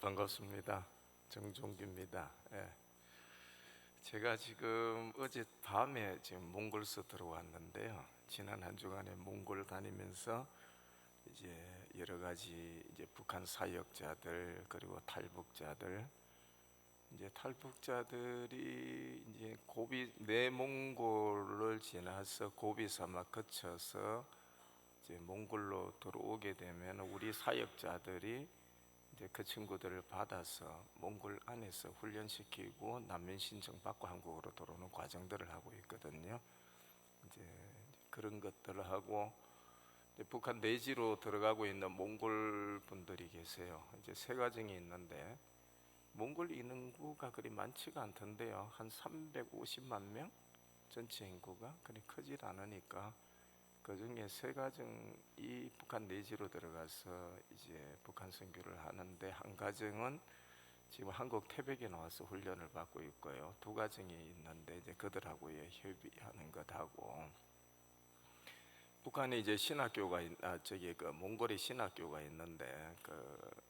반갑습니다. 정종기입니다. 예. 제가 지금 어젯밤에 지금 몽골서 들어왔는데요. 지난 한 주간에 몽골 다니면서 이제 여러 가지 이제 북한 사역자들 그리고 탈북자들 이제 탈북자들이 이제 고비 내몽골을 지나서 고비사막 거쳐서 이제 몽골로 들어오게 되면 우리 사역자들이 이제 그 친구들을 받아서 몽골 안에서 훈련시키고 난민 신청 받고 한국으로 들어오는 과정들을 하고 있거든요. 이제 그런 것들을 하고 이제 북한 내지로 들어가고 있는 몽골 분들이 계세요. 이제 세 가정이 있는데 몽골 인구가 그리 많지가 않던데요. 한 350만 명 전체 인구가 그리 크질 않으니까 그 중에 세 가정이 북한 내지로 들어가서 이제 북한 선교를 하는데 한 가정은 지금 한국 태백에 나와서 훈련을 받고 있고요. 두 가정이 있는데 이제 그들하고의 협의하는 것하고 북한에 이제 신학교가 그 몽골에 신학교가 있는데 그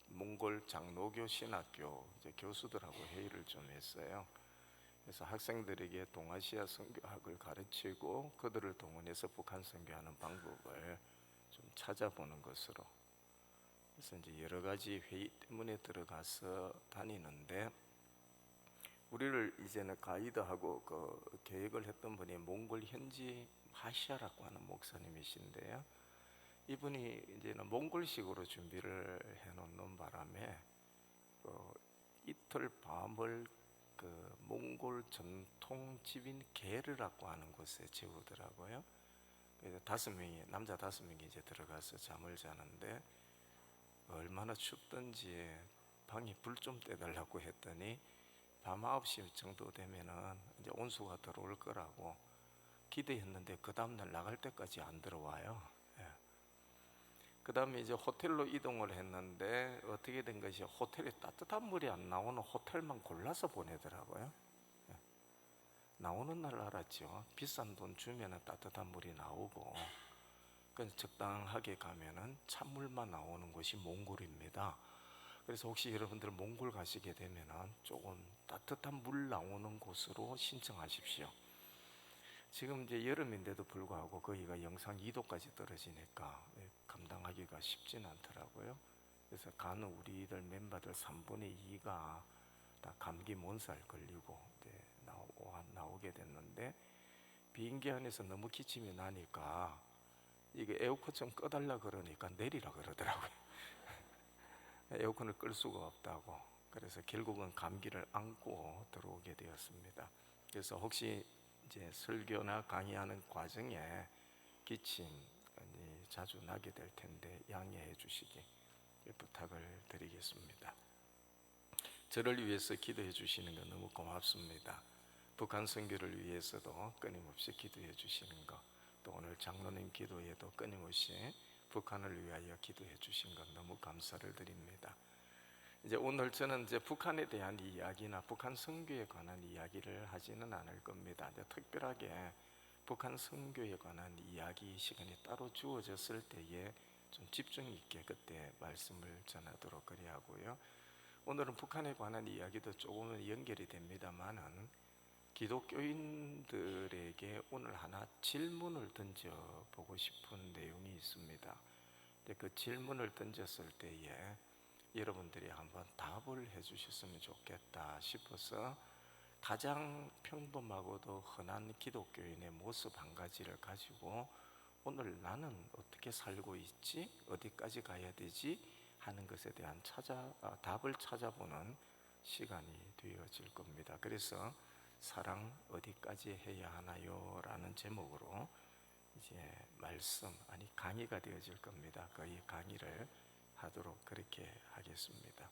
몽골 장로교 신학교 이제 교수들하고 회의를 좀 했어요. 그래서 학생들에게 동아시아 선교학을 가르치고 그들을 동원해서 북한 선교하는 방법을 좀 찾아보는 것으로. 그래서 이제 여러 가지 회의 때문에 들어가서 다니는데 우리를 이제는 가이드하고 그 계획을 했던 분이 몽골 현지 마시아라고 하는 목사님이신데요. 이분이 이제는 몽골식으로 준비를 해놓는 바람에 이틀 밤을 그 몽골 전통 집인 게르라고 하는 곳에 재우더라고요. 그래서 남자 5명이 이제 들어가서 잠을 자는데 얼마나 춥던지 방에 불 좀 떼달라고 했더니 밤 9시 정도 되면은 이제 온수가 들어올 거라고 기대했는데 그 다음날 나갈 때까지 안 들어와요. 예. 그 다음에 이제 호텔로 이동을 했는데 어떻게 된 것이 호텔에 따뜻한 물이 안 나오는 호텔만 골라서 보내더라고요. 예. 나오는 날 알았죠. 비싼 돈 주면 따뜻한 물이 나오고 그래서 적당하게 가면은 찬물만 나오는 곳이 몽골입니다. 그래서 혹시 여러분들 몽골 가시게 되면은 조금 따뜻한 물 나오는 곳으로 신청하십시오. 지금 이제 여름인데도 불구하고 거기가 영상 2도까지 떨어지니까 감당하기가 쉽진 않더라고요. 그래서 가는 우리들 멤버들 3분의 2가 다 감기 몸살 걸리고 이제 나오게 됐는데 비행기 안에서 너무 기침이 나니까 이게 에어컨 좀 꺼달라 그러니까 내리라 그러더라고요. 에어컨을 끌 수가 없다고. 그래서 결국은 감기를 안고 들어오게 되었습니다. 그래서 혹시 이제 설교나 강의하는 과정에 기침이 자주 나게 될 텐데 양해해 주시기 부탁을 드리겠습니다. 저를 위해서 기도해 주시는 거 너무 고맙습니다. 북한 선교를 위해서도 끊임없이 기도해 주시는 거, 또 오늘 장로님 기도에도 끊임없이 북한을 위하여 기도해 주신 것 너무 감사를 드립니다. 이제 오늘 저는 이제 북한에 대한 이야기나 북한 선교에 관한 이야기를 하지는 않을 겁니다. 이제 특별하게 북한 선교에 관한 이야기 시간이 따로 주어졌을 때에 좀 집중 있게 그때 말씀을 전하도록 그리하고요. 오늘은 북한에 관한 이야기도 조금은 연결이 됩니다만은 기독교인들에게 오늘 하나 질문을 던져보고 싶은 내용이 있습니다. 그 질문을 던졌을 때에 여러분들이 한번 답을 해주셨으면 좋겠다 싶어서 가장 평범하고도 흔한 기독교인의 모습 한 가지를 가지고 오늘 나는 어떻게 살고 있지? 어디까지 가야 되지? 하는 것에 대한 답을 찾아보는 시간이 되어질 겁니다. 그래서 사랑 어디까지 해야 하나요? 라는 제목으로 이제 강의가 되어질 겁니다. 이 강의를 하도록 그렇게 하겠습니다.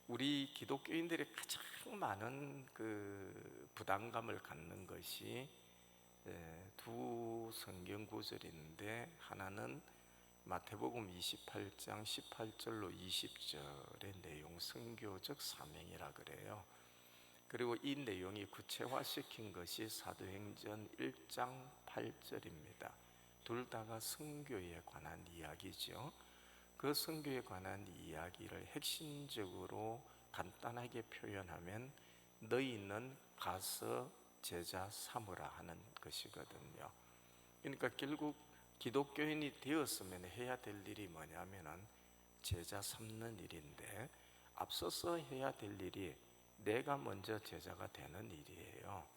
우리 기독교인들이 가장 많은 그 부담감을 갖는 것이 두 성경 구절인데 하나는 마태복음 28장 18절로 20절의 내용 선교적 사명이라 그래요. 그리고 이 내용이 구체화시킨 것이 사도행전 1장 8절입니다. 둘 다가 선교에 관한 이야기죠. 그 선교에 관한 이야기를 핵심적으로 간단하게 표현하면 너희는 가서 제자 삼으라 하는 것이거든요. 그러니까 결국 기독교인이 되었으면 해야 될 일이 뭐냐면은 제자 삼는 일인데, 앞서서 해야 될 일이 내가 먼저 제자가 되는 일이에요.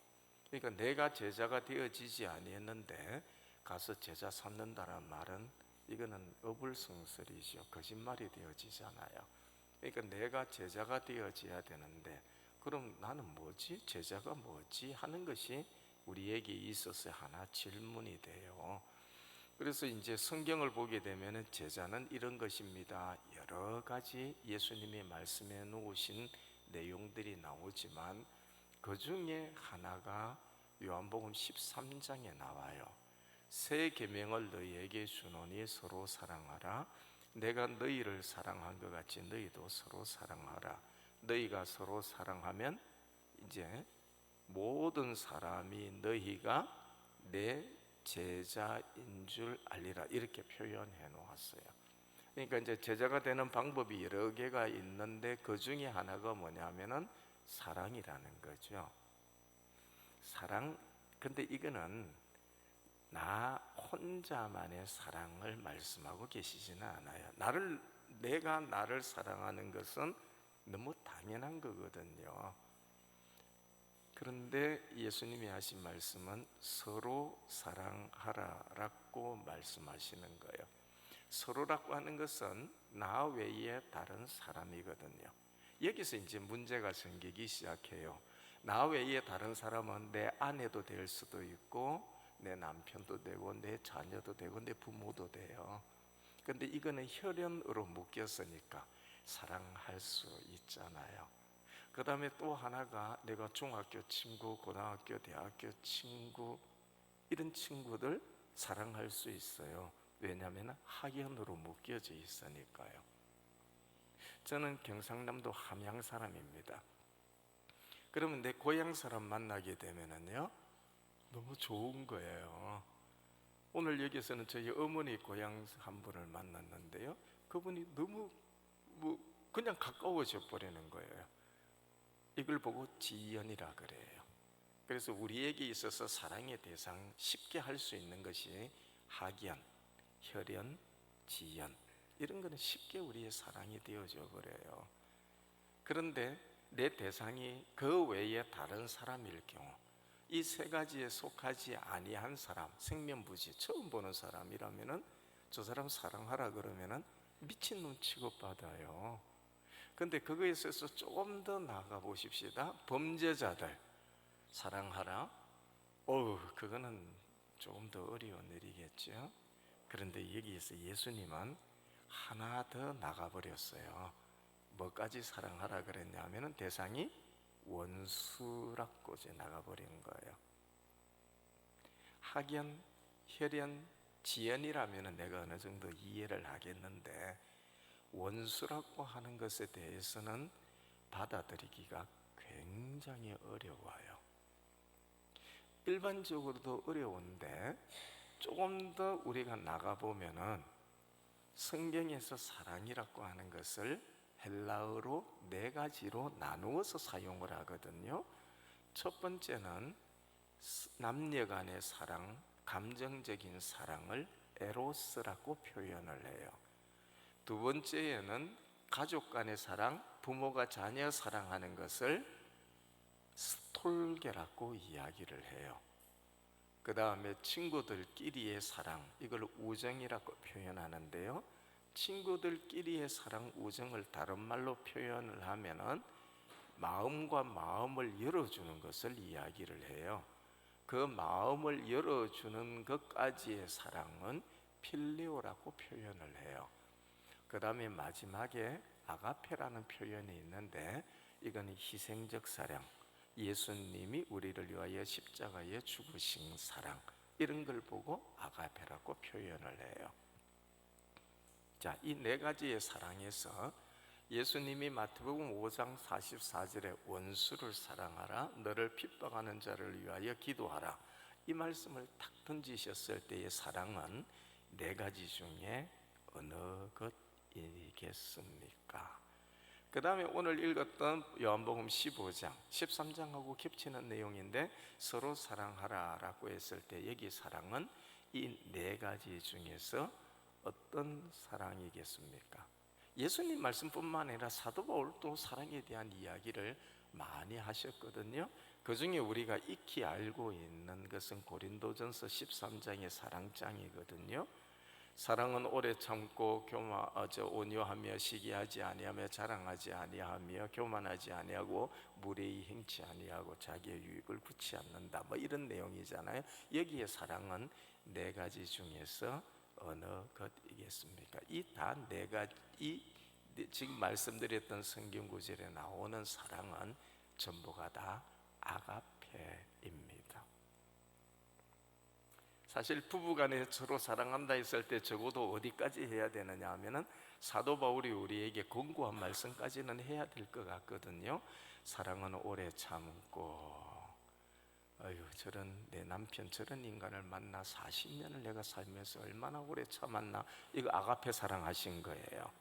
그러니까 내가 제자가 되어지지 아니했는데 가서 제자 삼는다는 말은 이거는 어불성설이죠. 거짓말이 되어지잖아요. 그러니까 내가 제자가 되어져야 되는데, 그럼 나는 뭐지? 제자가 뭐지? 하는 것이 우리에게 있어서 하나 질문이 돼요. 그래서 이제 성경을 보게 되면 제자는 이런 것입니다. 여러 가지 예수님이 말씀해 놓으신 내용들이 나오지만 그 중에 하나가 요한복음 13장에 나와요. 새 계명을 너희에게 주노니 서로 사랑하라. 내가 너희를 사랑한 것 같이 너희도 서로 사랑하라. 너희가 서로 사랑하면 이제 모든 사람이 너희가 내 제자인 줄 알리라, 이렇게 표현해 놓았어요. 그러니까 이제 제자가 되는 방법이 여러 개가 있는데 그 중에 하나가 뭐냐면은 사랑이라는 거죠. 사랑. 근데 이거는 나 혼자만의 사랑을 말씀하고 계시지는 않아요. 내가 나를 사랑하는 것은 너무 당연한 거거든요. 그런데 예수님이 하신 말씀은 서로 사랑하라라고 말씀하시는 거예요. 서로라고 하는 것은 나 외에 다른 사람이거든요. 여기서 이제 문제가 생기기 시작해요. 나 외에 다른 사람은 내 아내도 될 수도 있고 내 남편도 되고 내 자녀도 되고 내 부모도 돼요. 근데 이거는 혈연으로 묶였으니까 사랑할 수 있잖아요. 그 다음에 또 하나가 내가 중학교 친구, 고등학교, 대학교 친구, 이런 친구들 사랑할 수 있어요. 왜냐하면 학연으로 묶여져 있으니까요. 저는 경상남도 함양 사람입니다. 그러면 내 고향 사람 만나게 되면은요, 너무 좋은 거예요. 오늘 여기서는 저희 어머니 고향 한 분을 만났는데요, 그분이 너무 그냥 가까워져 버리는 거예요. 이걸 보고 지연이라 그래요. 그래서 우리에게 있어서 사랑의 대상 쉽게 할 수 있는 것이 학연, 혈연, 지연, 이런 거는 쉽게 우리의 사랑이 되어져 버려요. 그런데 내 대상이 그 외에 다른 사람일 경우, 이 세 가지에 속하지 아니한 사람, 생면부지 처음 보는 사람이라면은 저 사람 사랑하라 그러면은 미친놈 취급받아요. 근데 그거에 있어서 조금 더 나아가 보십시다. 범죄자들 사랑하라. 그거는 조금 더 어려운 일이겠죠. 그런데 여기에서 예수님은 하나 더 나가버렸어요. 뭐까지 사랑하라 그랬냐면은 대상이 원수라고 이제 나가버린 거예요. 학연, 혈연, 지연이라면은 내가 어느 정도 이해를 하겠는데 원수라고 하는 것에 대해서는 받아들이기가 굉장히 어려워요. 일반적으로도 어려운데 조금 더 우리가 나가보면은 성경에서 사랑이라고 하는 것을 헬라어로 네 가지로 나누어서 사용을 하거든요. 첫 번째는 남녀 간의 사랑, 감정적인 사랑을 에로스라고 표현을 해요. 두 번째에는 가족 간의 사랑, 부모가 자녀 사랑하는 것을 스톨게라고 이야기를 해요. 그 다음에 친구들끼리의 사랑, 이걸 우정이라고 표현하는데요, 친구들끼리의 사랑, 우정을 다른 말로 표현을 하면은 마음과 마음을 열어주는 것을 이야기를 해요. 그 마음을 열어주는 것까지의 사랑은 필레오라고 표현을 해요. 그 다음에 마지막에 아가페라는 표현이 있는데 이건 희생적 사랑, 예수님이 우리를 위하여 십자가에 죽으신 사랑, 이런 걸 보고 아가페라고 표현을 해요. 자, 이 네 가지의 사랑에서 예수님이 마태복음 5장 44절에 원수를 사랑하라, 너를 핍박하는 자를 위하여 기도하라, 이 말씀을 탁 던지셨을 때의 사랑은 네 가지 중에 어느 것 일이겠습니까? 그 다음에 오늘 읽었던 요한복음 15장, 13장하고 겹치는 내용인데 서로 사랑하라 라고 했을 때 여기 사랑은 이 네 가지 중에서 어떤 사랑이겠습니까? 예수님 말씀뿐만 아니라 사도 바울도 사랑에 대한 이야기를 많이 하셨거든요. 그 중에 우리가 익히 알고 있는 것은 고린도전서 13장의 사랑장이거든요. 사랑은 오래 참고 온유하며 시기하지 아니하며 자랑하지 아니하며 교만하지 아니하고 무례히 행치 아니하고 자기의 유익을 구치 않는다, 뭐 이런 내용이잖아요. 여기에 사랑은 네 가지 중에서 어느 것이겠습니까? 이 다 네 가지, 지금 말씀드렸던 성경 구절에 나오는 사랑은 전부가 다 아가페입니다. 사실 부부간에 서로 사랑한다 했을 때 적어도 어디까지 해야 되느냐 하면은 사도 바울이 우리에게 권고한 말씀까지는 해야 될 것 같거든요. 사랑은 오래 참고, 아유 저런 내 남편 저런 인간을 만나 40년을 내가 살면서 얼마나 오래 참았나. 이거 아가페 사랑하신 거예요.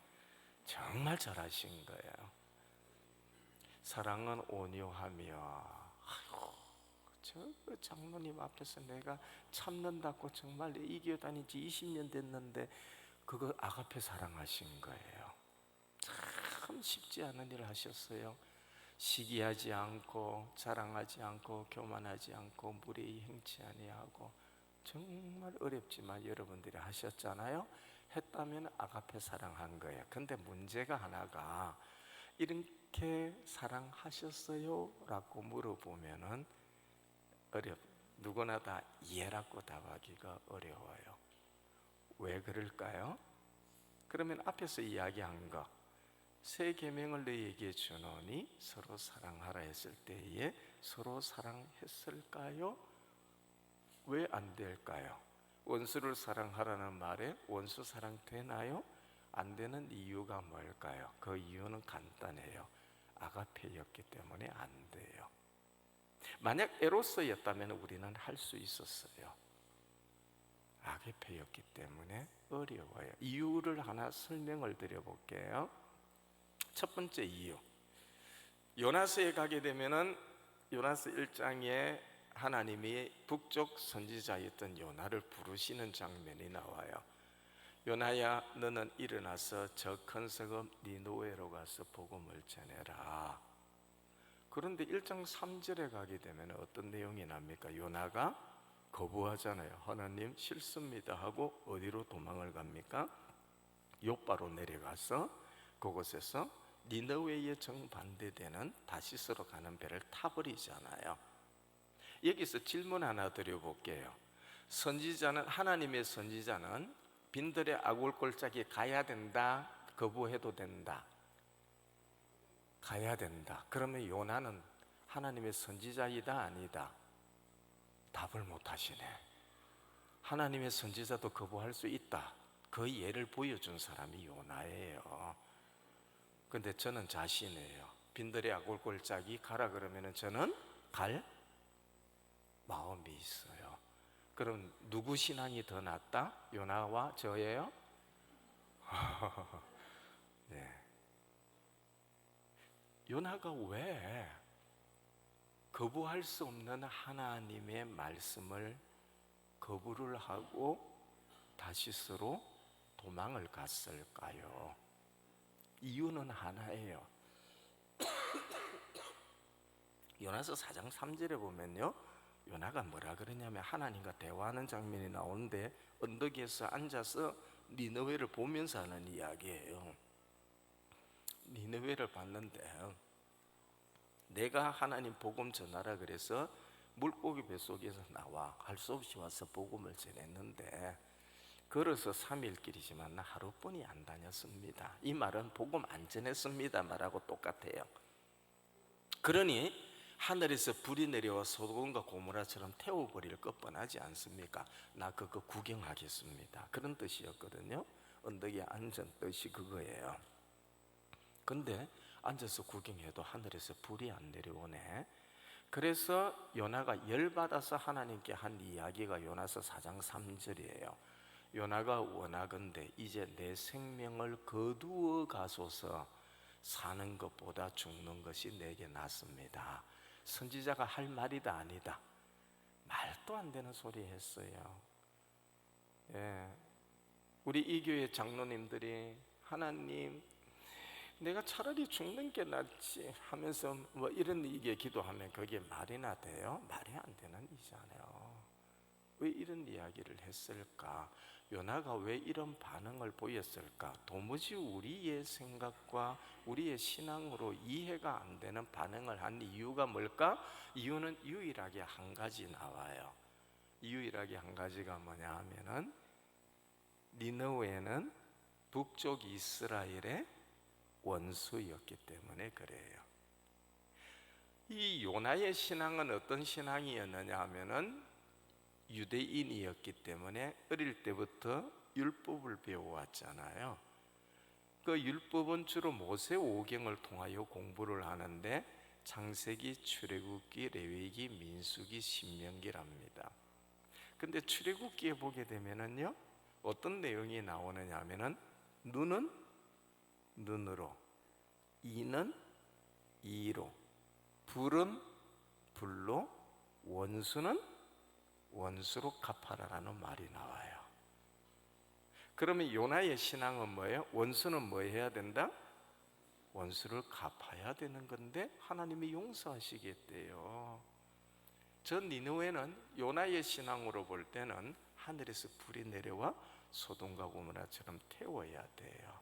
정말 잘하신 거예요. 사랑은 온유하며, 저 장로님 앞에서 내가 참는다고 정말 이겨다닌 지 20년 됐는데 그거 아가페 사랑하신 거예요. 참 쉽지 않은 일 하셨어요. 시기하지 않고 자랑하지 않고 교만하지 않고 무례히 행치 아니하고, 정말 어렵지만 여러분들이 하셨잖아요. 했다면 아가페 사랑한 거예요. 근데 문제가 하나가, 이렇게 사랑하셨어요? 라고 물어보면은 누구나 다 예라고 답하기가 어려워요. 왜 그럴까요? 그러면 앞에서 이야기한 거, 새 계명을 너희에게 주노니 서로 사랑하라 했을 때에 서로 사랑했을까요? 왜 안 될까요? 원수를 사랑하라는 말에 원수 사랑 되나요? 안 되는 이유가 뭘까요? 그 이유는 간단해요. 아가페였기 때문에 안 돼요. 만약 에로스였다면 우리는 할 수 있었어요. 아가페였기 때문에 어려워요. 이유를 하나 설명을 드려볼게요. 첫 번째 이유, 요나스에 가게 되면은 요나스 1장에 하나님이 북쪽 선지자였던 요나를 부르시는 장면이 나와요. 요나야, 너는 일어나서 저 큰 성읍 니느웨로 가서 복음을 전해라. 그런데 1장 3절에 가게 되면 어떤 내용이 납니까? 요나가 거부하잖아요. 하나님 싫습니다 하고 어디로 도망을 갑니까? 욥바로 내려가서 그곳에서 니느웨에 정반대되는 다시스로 가는 배를 타버리잖아요. 여기서 질문 하나 드려볼게요. 선지자는, 하나님의 선지자는 빈들의 아굴골짜기 가야 된다, 거부해도 된다? 가야 된다. 그러면 요나는 하나님의 선지자이다 아니다? 답을 못 하시네. 하나님의 선지자도 거부할 수 있다, 그 예를 보여준 사람이 요나예요. 근데 저는 자신해요. 빈들의 아골골짜기 가라 그러면 저는 갈 마음이 있어요. 그럼 누구 신앙이 더 낫다? 요나와 저예요? 네. 요나가 왜 거부할 수 없는 하나님의 말씀을 거부를 하고 다시스로 도망을 갔을까요? 이유는 하나예요. 요나서 4장 3절에 보면요, 요나가 뭐라 그러냐면 하나님과 대화하는 장면이 나오는데 언덕에서 앉아서 니느웨를 보면서 하는 이야기예요. 니느웨를 봤는데 내가 하나님 복음 전하라 그래서 물고기 뱃속에서 나와 할 수 없이 와서 복음을 전했는데 걸어서 3일 길이지만 나 하루뿐이 안 다녔습니다. 이 말은 복음 안 전했습니다 말하고 똑같아요. 그러니 하늘에서 불이 내려와 소돔과 고모라처럼 태워버릴 것 뻔하지 않습니까? 나 그거 구경하겠습니다, 그런 뜻이었거든요. 언덕에 앉은 뜻이 그거예요. 근데 앉아서 구경해도 하늘에서 불이 안 내려오네. 그래서 요나가 열받아서 하나님께 한 이야기가 요나서 4장 3절이에요. 요나가 원하건대 이제 내 생명을 거두어 가소서. 사는 것보다 죽는 것이 내게 낫습니다. 선지자가 할 말이다 아니다? 말도 안 되는 소리 했어요. 예. 우리 이 교회 장로님들이 하나님, 내가 차라리 죽는 게 낫지 하면서 뭐 이런 이게 기도하면 그게 말이나 돼요? 말이 안 되는 일이잖아요. 왜 이런 이야기를 했을까? 요나가 왜 이런 반응을 보였을까? 도무지 우리의 생각과 우리의 신앙으로 이해가 안 되는 반응을 한 이유가 뭘까? 이유는 유일하게 한 가지 나와요. 유일하게 한 가지가 뭐냐 하면은 니느웨는 북쪽 이스라엘의 원수였기 때문에 그래요. 이 요나의 신앙은 어떤 신앙이었느냐 하면은 유대인이었기 때문에 어릴 때부터 율법을 배워왔잖아요. 그 율법은 주로 모세 오경을 통하여 공부를 하는데 창세기, 출애굽기, 레위기, 민수기, 신명기랍니다. 근데 출애굽기에 보게 되면은요, 어떤 내용이 나오느냐 하면은 눈은 눈으로, 이는 이로, 불은 불로, 원수는 원수로 갚아라라는 말이 나와요. 그러면 요나의 신앙은 뭐예요? 원수는 뭐 해야 된다? 원수를 갚아야 되는 건데 하나님이 용서하시겠대요. 저 니느웨는 요나의 신앙으로 볼 때는 하늘에서 불이 내려와 소돔과 고모라처럼 태워야 돼요.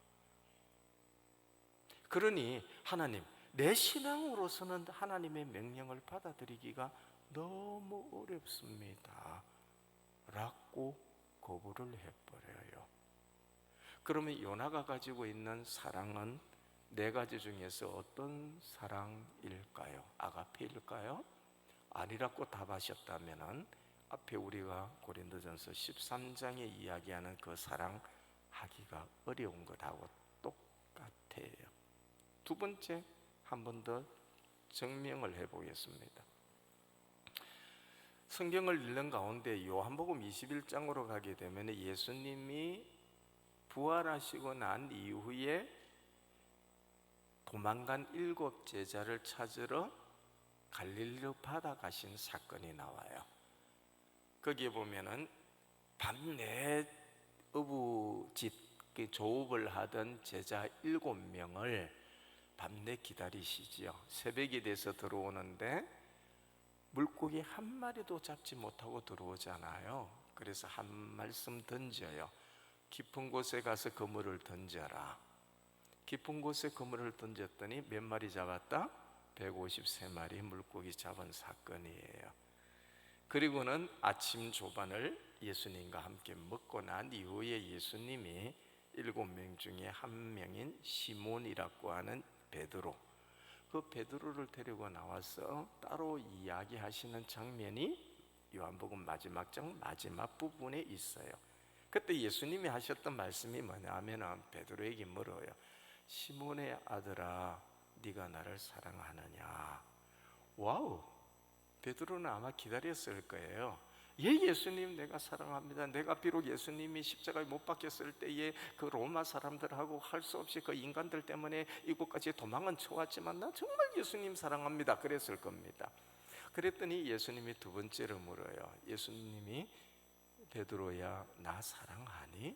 그러니 하나님, 내 신앙으로서는 하나님의 명령을 받아들이기가 너무 어렵습니다 라고 거부를 해버려요. 그러면 요나가 가지고 있는 사랑은 네 가지 중에서 어떤 사랑일까요? 아가페일까요? 아니라고 답하셨다면 앞에 우리가 고린도전서 13장에 이야기하는 그 사랑 하기가 어려운 것하고 똑같아요. 두 번째, 한 번 더 증명을 해보겠습니다. 성경을 읽는 가운데 요한복음 21장으로 가게 되면 예수님이 부활하시고 난 이후에 도망간 7 제자를 찾으러 갈릴리로 바다 가신 사건이 나와요. 거기에 보면은 밤내 어부짓 조업을 하던 제자 7명을 밤내 기다리시지요. 새벽이 돼서 들어오는데 물고기 한 마리도 잡지 못하고 들어오잖아요. 그래서 한 말씀 던져요. 깊은 곳에 가서 그물을 던져라. 깊은 곳에 그물을 던졌더니 몇 마리 잡았다? 153마리 물고기 잡은 사건이에요. 그리고는 아침 조반을 예수님과 함께 먹고 난 이후에 예수님이 7명 중에 한 명인 시몬이라고 하는 베드로, 그 베드로를 데리고 나와서 따로 이야기하시는 장면이 요한복음 마지막 장 마지막 부분에 있어요. 그때 예수님이 하셨던 말씀이 뭐냐 하면 베드로에게 물어요. 시몬의 아들아, 네가 나를 사랑하느냐? 와우, 베드로는 아마 기다렸을 거예요. 예, 예수님 내가 사랑합니다. 내가 비록 예수님이 십자가에 못 박혔을 때에 그 로마 사람들하고 할 수 없이 그 인간들 때문에 이곳까지 도망은 쳐왔지만 나 정말 예수님 사랑합니다 그랬을 겁니다. 그랬더니 예수님이 두 번째로 물어요. 예수님이 베드로야 나 사랑하니?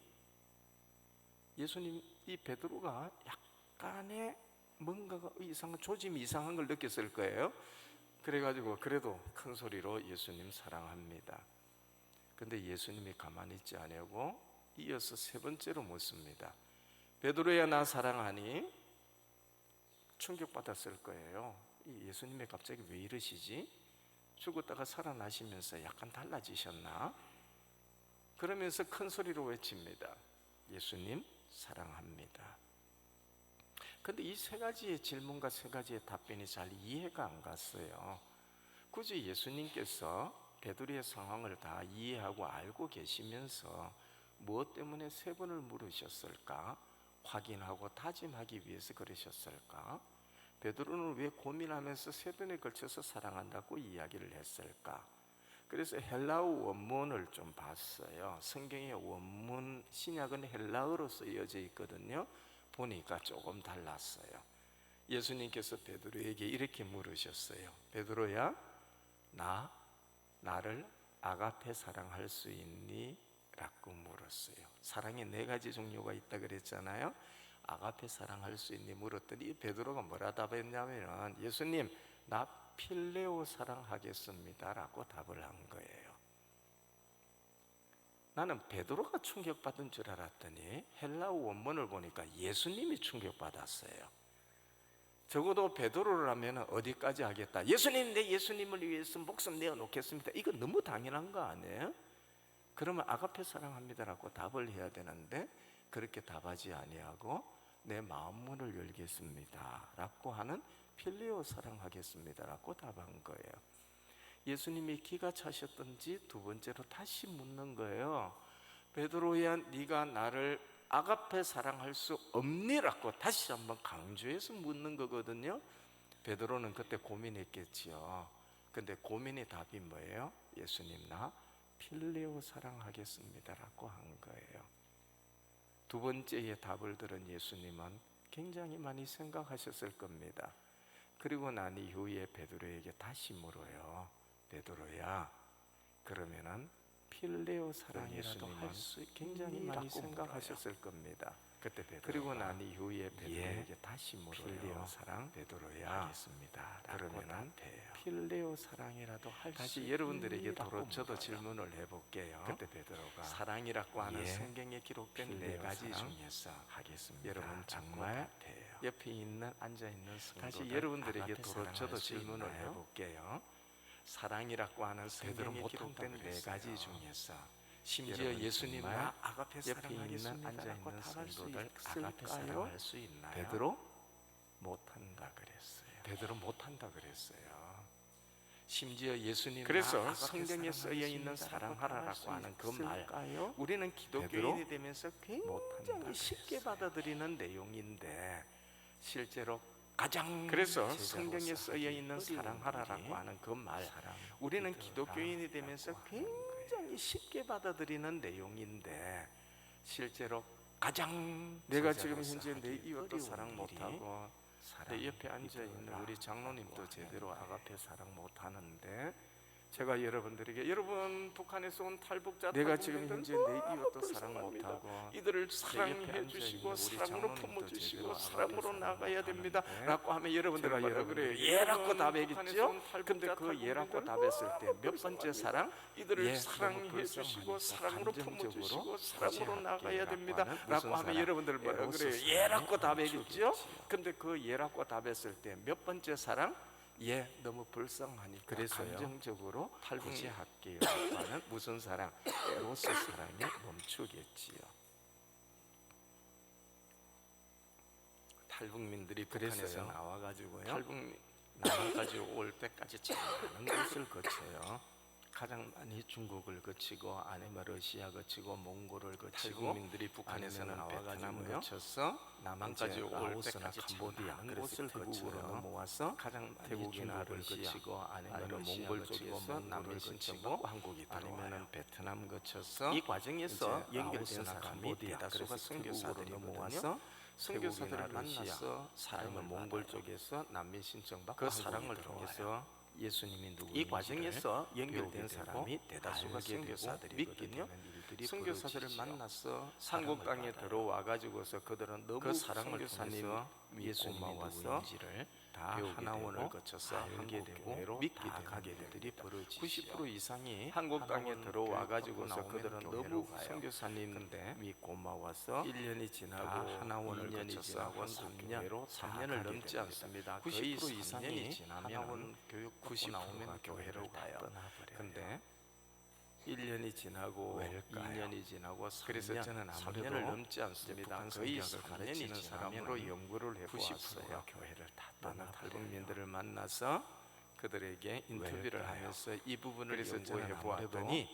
예수님, 이 베드로가 약간의 뭔가가 이상한, 조짐이 이상한 걸 느꼈을 거예요. 그래가지고 그래도 큰 소리로 예수님 사랑합니다. 근데 예수님이 가만히 있지 않고 이어서 세 번째로 묻습니다. 베드로야 나 사랑하니? 충격받았을 거예요. 예수님이 갑자기 왜 이러시지? 죽었다가 살아나시면서 약간 달라지셨나? 그러면서 큰 소리로 외칩니다. 예수님 사랑합니다. 근데 이 세 가지의 질문과 세 가지의 답변이 잘 이해가 안 갔어요. 굳이 예수님께서 베드로의 상황을 다 이해하고 알고 계시면서 무엇 때문에 세 번을 물으셨을까? 확인하고 다짐하기 위해서 그러셨을까? 베드로는 왜 고민하면서 세 번에 걸쳐서 사랑한다고 이야기를 했을까? 그래서 헬라어 원문을 좀 봤어요. 성경의 원문, 신약은 헬라어로 쓰여져 있거든요. 보니까 조금 달랐어요. 예수님께서 베드로에게 이렇게 물으셨어요. 베드로야, 나를 아가페 사랑할 수 있니? 라고 물었어요. 사랑에 네 가지 종류가 있다 그랬잖아요. 아가페 사랑할 수 있니? 물었더니 베드로가 뭐라 답했냐면, 예수님, 나 필레오 사랑하겠습니다 라고 답을 한 거예요. 나는 베드로가 충격받은 줄 알았더니 헬라어 원문을 보니까 예수님이 충격받았어요. 적어도 베드로라면 어디까지 하겠다, 예수님, 내 예수님을 위해서 목숨 내어놓겠습니다, 이거 너무 당연한 거 아니에요? 그러면 아가페 사랑합니다라고 답을 해야 되는데 그렇게 답하지 아니하고 내 마음 문을 열겠습니다 라고 하는 필레오 사랑하겠습니다 라고 답한 거예요. 예수님이 기가 차셨던지 두 번째로 다시 묻는 거예요. 베드로야, 네가 나를 아가페 사랑할 수 없니라고 다시 한번 강조해서 묻는 거거든요. 베드로는 그때 고민했겠지요. 근데 고민의 답이 뭐예요? 예수님, 나 필레오 사랑하겠습니다 라고 한 거예요. 두 번째의 답을 들은 예수님은 굉장히 많이 생각하셨을 겁니다. 그리고 난 이후에 베드로에게 다시 물어요. 베드로야, 그러면은 필레오 사랑이라도 할 수 굉장히 많이 생각하셨을 겁니다. 그때 베드로가 그리고 난 이후에 베드로에게 다시 물어요. 필레오 사랑, 베드로야, 하겠습니다. 그러면은 필레오 사랑이라도 할 수 다시 여러분들에게 저도 질문을 해볼게요. 그때 베드로가 사랑이라고 하는 성경에 기록된 네 가지 중에서 하겠습니다. 여러분 정말 옆에 있는 앉아있는 성도들 다시 여러분들에게 저도 질문을 해볼게요. 사랑이라고 하는 성경에 기록된 네 가지 중에서 심지어 예수님과 아가페 옆에 있는 앉아있는 성도들 아가페 사랑할 수 있나요? 베드로 못한다 그랬어요. 베드로 못한다 그랬어요. 심지어 예수님, 그래서 성경에 쓰여 있는 사랑하라라고 하는 그 말, 우리는 기독교인이 되면서 굉장히 쉽게 받아들이는 내용인데 실제로 가장, 그래서 성경에 쓰여 있는 사랑하라라고 하는 그 말, 우리는 기독교인이 되면서 굉장히 쉽게 받아들이는 내용인데 실제로 가장, 내가 지금 현재 내 이웃도 사랑 못하고 내 옆에 앉아있는 우리 장로님도 제대로 아가페 사랑 못하는데, 제가 여러분들에게, 여러분 북한에서 온 탈북자, 내가 지금 현재 내 이웃도 사랑 못하고 이들을 사랑해 주시고 사랑으로 품어주시고 사랑으로 나가야 됩니다 라고 하면 여러분들은 뭐라 그래요? 예라고 답했겠죠? 근데 그 예라고 답했을 때 몇 번째 사랑? 이들을 사랑해 주시고 사랑으로 품어주시고 사랑으로 나가야 됩니다 라고 하면 여러분들은 뭐라 그래요? 예라고 답했겠죠? 근데 그 예라고 답했을 때 몇 번째 사랑? 너무 불쌍하니까 그래서요, 감정적으로 탈북제할게요 라는 무슨 사랑? 에로스 사랑에 멈추겠지요. 탈북민들이 북한에서 나와가지고요, 남한까지 올 때까지 참 많은 곳을 거쳐요. 가장 많이 중국을 거치고 아니면 러시아 거치고 몽골을 거치고, 탈북민들이 북한에서는 나와가지고 거쳐서 남한까지 올 때까지 캄보디아 곳을 거쳐요. 넘어와서 가장 태국이나 러시아고 아니면 몽골 쪽에서 남을 거치고 한국이 아니면 베트남 거쳐서, 이 과정에서 연결된 사람이 대다수가 선교사들이 넘어와서 선교사들을 만나서 아니면 몽골 쪽에서 난민 신청받고 그 사랑을 통해서 예수님이 누구인지, 이 과정에서 연결된 사람이 대다수가 선교사들이거든요. 선교사들을 만나서 한국 땅에 들어와 가지고서 그들은 너무 그 사랑을 통해서 예수님이 누구인지를 다 하나원을 거쳐서 알게 되고 믿게 되는 일들이 벌어지죠. 90% 이상이 한국 땅에 들어와 가지고서 그들은 너무 선교사님이 고마워서 1년이 지나고 하나원을 거쳐서 3년을 넘지 않습니다. 90% 이상이 하나원 교육 90%가 교회로 가요. 근데 1년이 지나고 2년이 지나고 3년, 그래서 저는 3년을 넘지 않습니다. 거의 3년이 사람으로 연구를 해보았어요. 교회를 다 떠나 탈북민들을 만나서 그들에게 인터뷰를 하면서 이 부분을 연구해 보았더니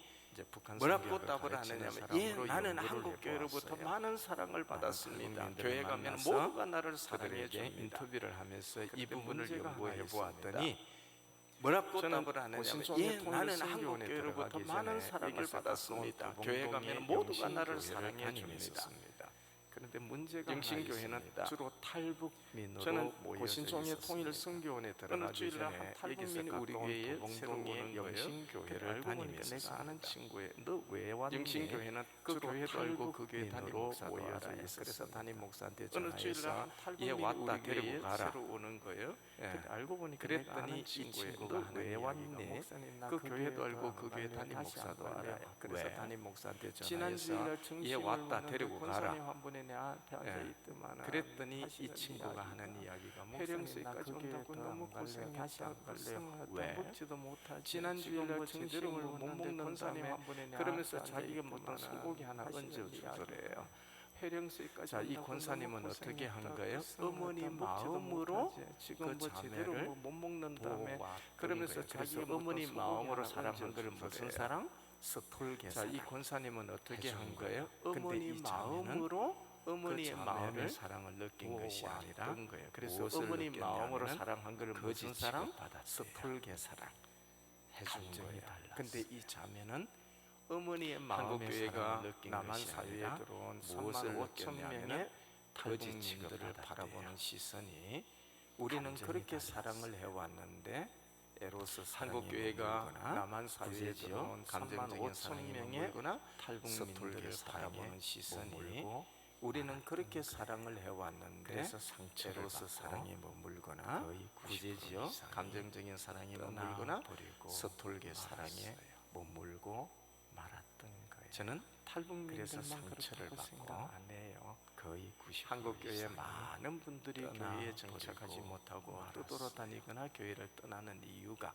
뭐라고 답을 하느냐면, 나는 한국 교회로부터 많은 사랑을 받았습니다. 교회 가면 모두가 나를 사랑해 줍니다. 인터뷰를 하면서 이 부분을 연구해 보았더니 뭐라고 저는 답을 하느냐면 고신송의 예, 통일 나는 선교원에 한국교회로부터 들어가기 많은 전에 사랑을 여기서 받았습니다. 가까운 교회 가면 동동의 모두가 나를 영신교회를 사랑해 줍니다. 다니면서 그런데 문제가 영신교회는 하나 있습니다. 주로 탈북민으로 저는 모여져 고신송의 있었습니다. 통일 선교원에 어느 들어가기 주일날 전에 한 탈북민이 여기서 우리 가까운 교회에 새로 오는 동동의 거예요. 영신교회를 알고 보니까 다니면서 내가 아는 친구에 너 왜 왔니? 영신교회는 그 주로 교회도 알고 그 교회 담임 탈북민으로 목사도 모여져 알아요. 있었습니다. 그래서 담임 목사한테 어느 주일날 전화해서 한 얘 탈북민이 왔다 우리 데리고 교회에 가라. 새로 오는 거예요. 예. 근데 알고 보니까 그랬더니 내가 아는 이 친구가 너 하는 왜 이야기가 왔니? 목사님 나 그 교회도 알고 그 교회 갈래요. 담임 다시 안 목사도 갈래요. 알아요. 그래서 왜? 담임 목사한테 지난 전화해서 주일날 얘 정신을 왔다 묻는데 데리고 권사님 가라. 한 분이 내 앞에 앉아 예. 있더만 그랬더니 이 친구가 하는 이야기가 해령수까지 온다고 너무 고생했다. 다시 안 갈래요. 왜? 먹지도 못하지. 지난 주일날 뭐 정신을 정신을 못 못 먹는 먹는 권사님 다음에 한 분이 내 그러면서 앞에 자기가 앉아 먹던 있더만 소고기 하나 하시는 얹어주더래요. 해령수까지 자, 이 권사님은 어떻게 한 거예요? 어머니 마음으로 지금 그 뭐 제대로 자매를 못 먹는 다음에 그러면서 그래서 자기가 자기가 어머니 먹던 마음으로 소고기 사랑한 하나 걸 얹어주더래요. 무슨 사랑? 스톨게 자, 이 사랑. 권사님은 어떻게 해준 한 거예요? 거예요? 어머니 근데 이 자매는 마음으로 어머니의 그 마음을 자매를 사랑을 느낀 것이 아니라 보았던 거예요. 그래서 무엇을 어머니 마음으로 느꼈냐면은 사랑한 걸 무슨 거짓 사랑? 취급받았어요. 스톨게 사랑 해준 감정이 거예요. 달랐어요. 근데 이 자매는 어머니의 한국 마음의 교회가 사랑을 느낀 남한 것이 사회에 아니라 들어온 무엇을 3만 5천 5천 명의 명의 거짓 탈북민들을 취급을 바라보는 시선이 우리는 감정이 그렇게 달랐어요. 사랑을 해왔는데 에로스 한국 교회가 남한 사회에 구제지요 들어온 감정적인 3만 5천 사랑이 명의 머물거나 탈북민들을 탈북민들을 바라보는 바라보는 시선이 머물고 우리는 그렇게 사랑을 해왔는데 그래서 상처를 에로스 받고 사랑이 머물거나 거의 90% 구제지요 이상이 감정적인 사랑이 머물거나 떠나버리고 서툴게 사랑에 말았어요. 머물고 말았던 거예요. 저는 그래서 탈북민들만 상처를 그렇다고 받고 생각 안 해요. 거의 90% 한국 교회 이상이 많은 분들이 떠나버리고 교회에 정착하지 못하고 말았어요. 떠돌아다니거나 교회를 떠나는 이유가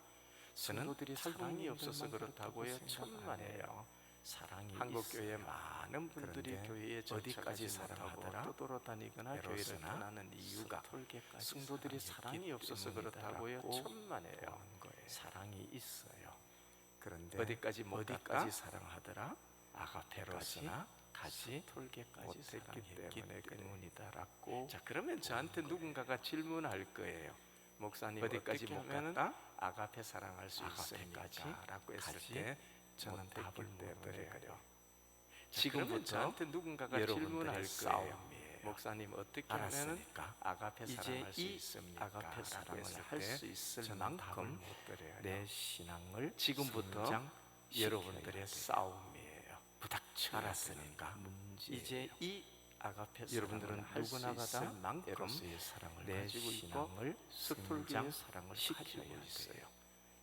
저는 성도들이 탈북민이 없어서 사랑이 그렇다고요. 없다고 생각 안 천만에요. 사랑이 한국 있어요. 교회 많은 분들이 그런데 교회에 어디까지 정착하지 사랑하더라? 못하고 떠돌아다니거나 교회를 에로스나 떠나는 이유가 스톨게까지 성도들이 사랑했기 사랑이 없어서 그렇다고요. 때문이다라고 천만에요. 보는 거예요. 사랑이 있어요. 그런데 어디까지 못 어디까지 갔다? 사랑하더라? 아가페로스나 가지 톨게까지 못했기 사랑했기 때문에 때문이다라고. 자, 그러면 저한테 누군가가 질문할 거예요. 목사님 어디까지 어떻게 못 하면은 갔다? 아가페 사랑할 수 아가페까지 있습니까?라고 했을 가지 때 저는 못했기 답을 때문에 못드려요. 그래요. 지금부터 지금부터 저한테 누군가가 질문할 여러분들의 거예요. 싸움이에요. 목사님 어떻게 하면은 알았으니까 아가페 이제 사랑할 수 이 있습니까? 아가페 사랑을 할 수 있을 저는 답을 만큼 못 드려요. 내 신앙을 지금부터 성장시켜야 여러분들의 돼요. 싸움이에요. 부닥쳐야 알았으니까 되는 문제. 이제 이 아가페 여러분들은 사랑을 할수 누구나마다 있을 만큼 에로스의 사랑을 내 가지고 있고 신앙을 스톨기의 사랑을 시켜야 가지고 돼요. 있어요.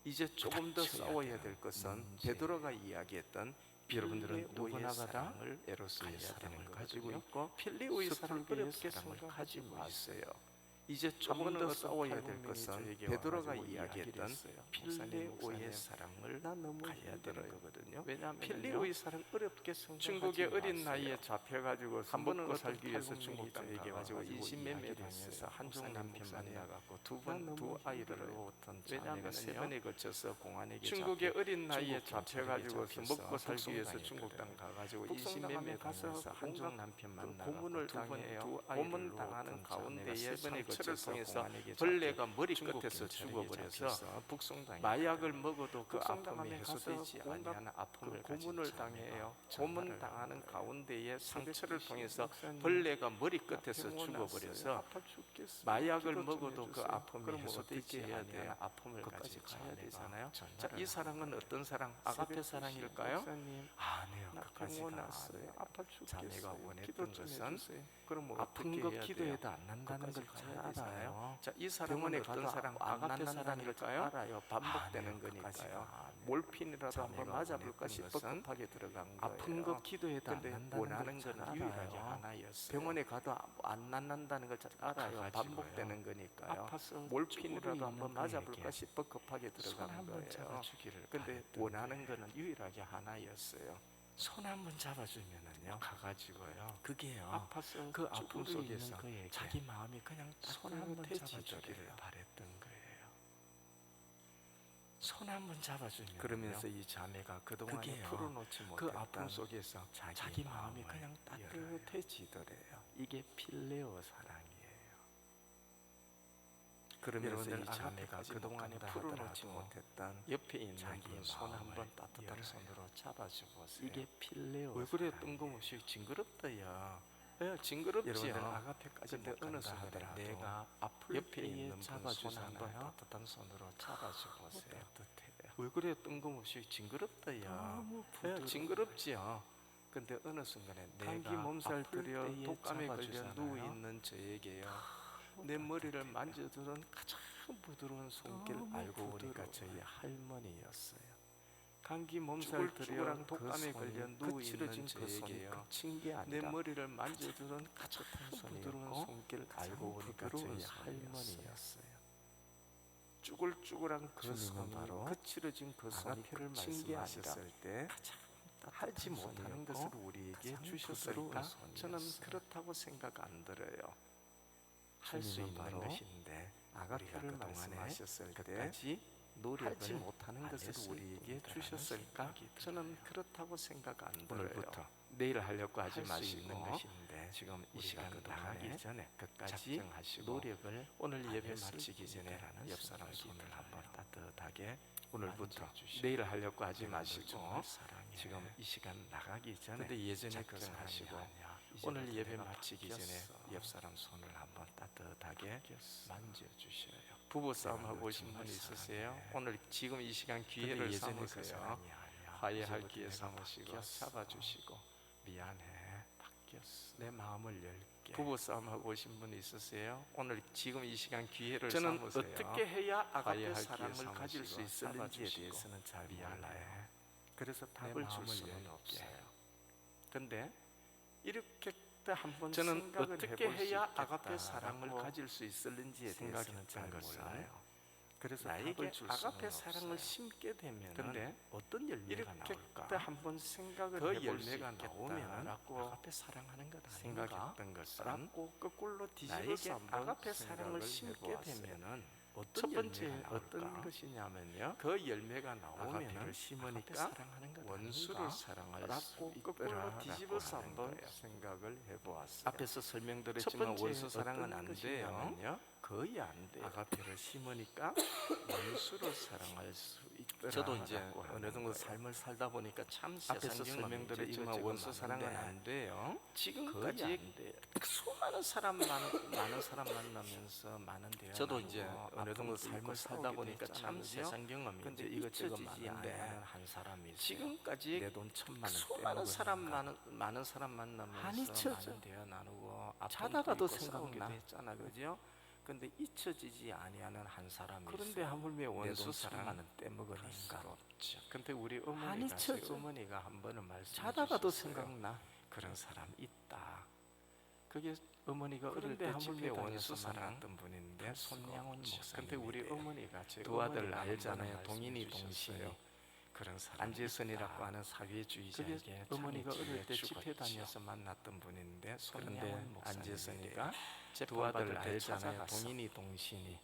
이제 조금 더 부닥쳐야 싸워야 돼요. 될 것은 문제예요. 베드로가 이야기했던 여러분들은 필리오의 누구나마다 사랑을 에로스의 가져야 사랑을 되는 가지고 거거든요. 있고 필리오의 사랑을 스톨기의 어렵게 사랑을 생각하지 가지고 마세요. 이제 조금 번은 더 어떤 싸워야 될 탈북민이 것은 저에게 베드로가 와가지고 이야기했던 이야기를 했어요. 필레오의 목사님, 사랑을 나 너무 가야 되는 힘들어요. 거거든요. 왜냐하면요, 필레오의 사랑 어렵게 생각하지 중국의 어린 마세요. 나이에 잡혀가지고 한 번은 먹고 어떤 살기 위해서 탈북민이 중국 땅 저에게 가가지고 와가지고 20몇 이야기를 명을 했어요. 해서 한중 목사님, 남편 목사님, 만나갖고 두 두 아이를 아이들을 어떤 왜냐하면 세 자매가 번에 거쳐서 공안에게 중국의 어린 나이에 중국 잡혀가지고 경찰에게 먹고 살기 위해서 북송당했거든. 중국 땅 가가지고 북송당하면 20몇 명 가서 가서 한중 온갖 남편 그 만나고 고문을 두 당해요. 아이를 고문 당하는 어떤 가운데에 자매가 세 번에 상처를 거쳐서 통해서 공안에게 벌레가 머리 중국 끝에서 경찰에게 죽어버려서 잡혀서 북송당했거든. 마약을 먹어도 그 아픔이 북송당하면 해소되지 가서 온갖 아니하는 아픔을 그 가진 고문을 자매가 당해요. 전화를 고문 당하는 하는 거예요. 가운데에 상처를 통해서 목사님, 벌레가 머리 끝에서 병원 죽어버려서 왔어요. 아파 죽겠어요. 마약을 기도 좀 먹어도 그 해주세요. 아픔이 그럼 해소되지 어떻게 해야 아니하는 돼요? 아픔을 끝까지 가진 가야 자매가 되잖아요. 자, 전화를 이 사랑은 어떤 사랑? 아가페 새벽 사랑일까요? 목사님, 아니요. 나 끝까지가 병원 왔어요. 아니에요. 아파 죽겠어요. 자매가 원했던 기도 좀 것은 해주세요. 그럼 뭐 아픈 어떻게 거 해야 기도해도 돼요? 안 난다는 걸 끝까지 잘 가야 되잖아요. 알아요. 자, 이 병원에 사랑은 어떤 가도 사랑? 안 아가페 난다는 사랑일까요? 걸 알아요. 반복되는 아니요. 거니까요. 끝까지가 아니에요. 몰핀이라도 한번 자매가 맞아볼까 원했던 싶어 것은 급하게 들어간 거예요. 아픈 거 기도해도 안 근데 난다는 원하는 걸 거는 잘 유일하게 알아요. 하나였어요. 병원에 가도 안 난다는 걸 잘 알아요. 가가지고요. 반복되는 거니까요. 아파서 몰핀이라도 쭈그려 한번 있는 맞아볼까 그에게 싶어 급하게 손 들어가는 한번 거예요. 잡아주기를 근데 바랬던 원하는 거예요. 거는 유일하게 하나였어요. 손 한번 잡아주면은요, 가가지고요. 그게요, 아파서 그 아픔 쭈그려 속에서 있는 그에게 자기 마음이 그냥 손 한번 따뜻해지기를 잡아주기를 바랬던 거예요. 손 한번 잡아주면 그러면서 이 자매가 그동안에 그게요, 풀어놓지 그 못했던 아픔 속에서 자기 마음이 마음을 그냥 열어요. 따뜻해지더래요. 이게 필레오 사랑이에요. 그러면서 이 여러분들 자매가 아가페까지 그동안에 못 간다 풀어놓지 하더라도 못했던 옆에 있는 자기의 분 손 마음을 한번 따뜻한 열어요. 손으로 잡아줘 보세요. 이게 필레오 왜 그래 사랑이에요. 뜬금없이 징그럽다야. 야, 징그럽지요. 여러분들 아가페까지 근데 못 어느 간다 순간에 하더라도 내가 아플 옆에 때에 있는 분 손 잡아주잖아요. 한번 따뜻한 손으로 잡아줘 보세요. 따뜻해요. 왜 그래 뜬금없이 징그럽다야. 너무 야, 부드러워요. 징그럽지요. 근데 어느 순간에 감기 내가 몸살 아플 들여 때에 독감에 걸려 잡아주잖아요. 누워 있는 저에게요. 내 머리를 만져주는 가장 부드러운 손길 너무 알고 보니까 부드러워요. 저희 할머니였어요. 감기 몸살 들여 쭈글쭈글한 독감에 그 걸려 손이 누워 거칠어진 있는 그 손이 저에게요. 거친 게 내 아니라 머리를 만져주는 가장 부드러운 부드러운 손길 알고 보니까 부드러운 저희 손이었어요. 할머니였어요. 쭈글쭈글한 그 주님은 손이 바로 거칠어진 그 손이 아가페를 거친 게 아니라 말씀하셨을 때 하지 못하는 것을 우리에게 가장 주셨을까? 부드러운 저는 손이었어요. 그렇다고 생각 안 들어요. 할 수 주님은 있는 바로 것인데 아가페를 우리가 말씀하셨을 때 끝까지 노력을 하지 못하는 안 것을 했을 우리에게 뿐이라는 주셨을까? 생각이 저는 그렇다고 생각 안 들어요. 오늘부터 내일 하려고 하지 할 수 마시고 있는 것인데 지금 이 우리가 시간 그동안에 나가기 전에 끝까지 작정하시고 노력을 오늘 예배 안 마치기 했을 전에 뿐이라는 옆 사람 생각이 손을 들어요. 한번 따뜻하게 오늘부터 만져주시고 내일 하려고 하지 여러분들 마시고 정말 사랑해. 지금 이 시간 나가기 전에 근데 예전에 그 작정하시고 사랑이 아니야. 오늘 이제부터 예배 내가 마치기 전에 바뀌었어. 옆 사람 손을 한번 따뜻하게 바뀌었어. 만져주셔요. 부부 싸움 하고 오신 분 정말 있으세요? 사랑해. 오늘 지금 이 시간 근데 기회를 예전에 그 삼으세요. 사랑이 아니야. 화해할 이제부터 기회 내가 삼으시고 바뀌었어. 잡아주시고 미안해. 바뀌었어. 내 마음을 열게. 예. 부부 싸움 하고 오신 분 있으세요? 오늘 지금 이 시간 기회를 저는 삼으세요. 어떻게 해야 아가페 화해할 사랑을 기회 가질 수 삼으시고 있을는지에 잡아주시고 대해서는 잘 미안해. 몰라요. 그래서 내 답을 줄 마음을 수는 열게. 없어요. 근데 이렇게 한번 저는 생각을 어떻게 해볼 수 해야 있겠다라고 아가페 사랑을 가질 수 있을는지에 대해서는 잘 생각했던 것은 몰라요. 그래서 나에게 답을 줄 아가페 수는 사랑을 없어요. 심게 되면 근데 어떤 열매가 이렇게 나올까? 한번 생각을 그 해볼 수 열매가 있겠다라고 나오면 아가페 사랑하는 것 아닌가 생각했던 것은 라고 거꾸로 나에게 뒤집어서 한번 아가페 생각을 사랑을 심게 해보았어요. 되면은 어떤 첫 번째 열매가 어떤 나올까? 것이냐면요. 그 열매가 나오면은 아가페를 심으니까 사랑하는 것 원수를 아닌가? 사랑할 라고 수 거꾸로 있더라라고 뒤집어서 하는 한번 거예요. 생각을 해보았어요. 앞에서 첫 설명드렸지만 번째 원수 사랑은 어떤 안 돼요. 것이냐면요. 거의 안 돼요. 아가페를 심으니까 원수를 사랑할 수 있더라. 저도 이제 어느 정도 삶을 살다 보니까 참 앞에서 세상 경험이 설명드렸지만 이것저것 원수 사랑은 많은데 안 돼요. 지금까지 거의 안 돼요. 수많은 많은 사람 만나면서 많은 대화 저도 나누고 이제 어느 정도 아픔도 삶을 있고 살다 싸우기도 보니까 참 했잖아요. 세상 경험이 근데 이제 이것저것 잊혀지지 많은데 않아요. 한 사람이 지금까지 내 돈 1,000만 원 수많은 사람 많은 사람 많이 만나면서 잊혀져. 많은 대화 나누고 자다가도 아픔도 있고 싸우기도 생각나. 했잖아, 그죠? 근데 잊혀지지 아니하는 한 사람이 그런데 있어요. 하물며 내돈 원수 1,000만 사랑 원 떼먹으니까 그렇죠. 근데 우리 안 어머니가 잊혀져. 저희 어머니가 한 번은 말씀해 자다가도 주셨어요. 생각나. 그런 사람 있다. 그게 어머니가 어릴 그런데 때 하물며 집회 원수 원수 사랑 만났던 분인데 손양훈 근데 우리 목사님인데 어머니가 제 두 아들 어머니가 한 알잖아요. 번은 동인이 말씀해 동신이 주셨어요. 그런 사람 안재선이라고 있다. 하는 사회주의자에게 그게 어머니가 장애진에 어릴 때 죽었죠. 집회 다녀서 만났던 분인데 그런데 손양훈 안재선이가 목사님에게 두 아들 재판받을 때 알잖아요. 찾아가서 동인이 동신이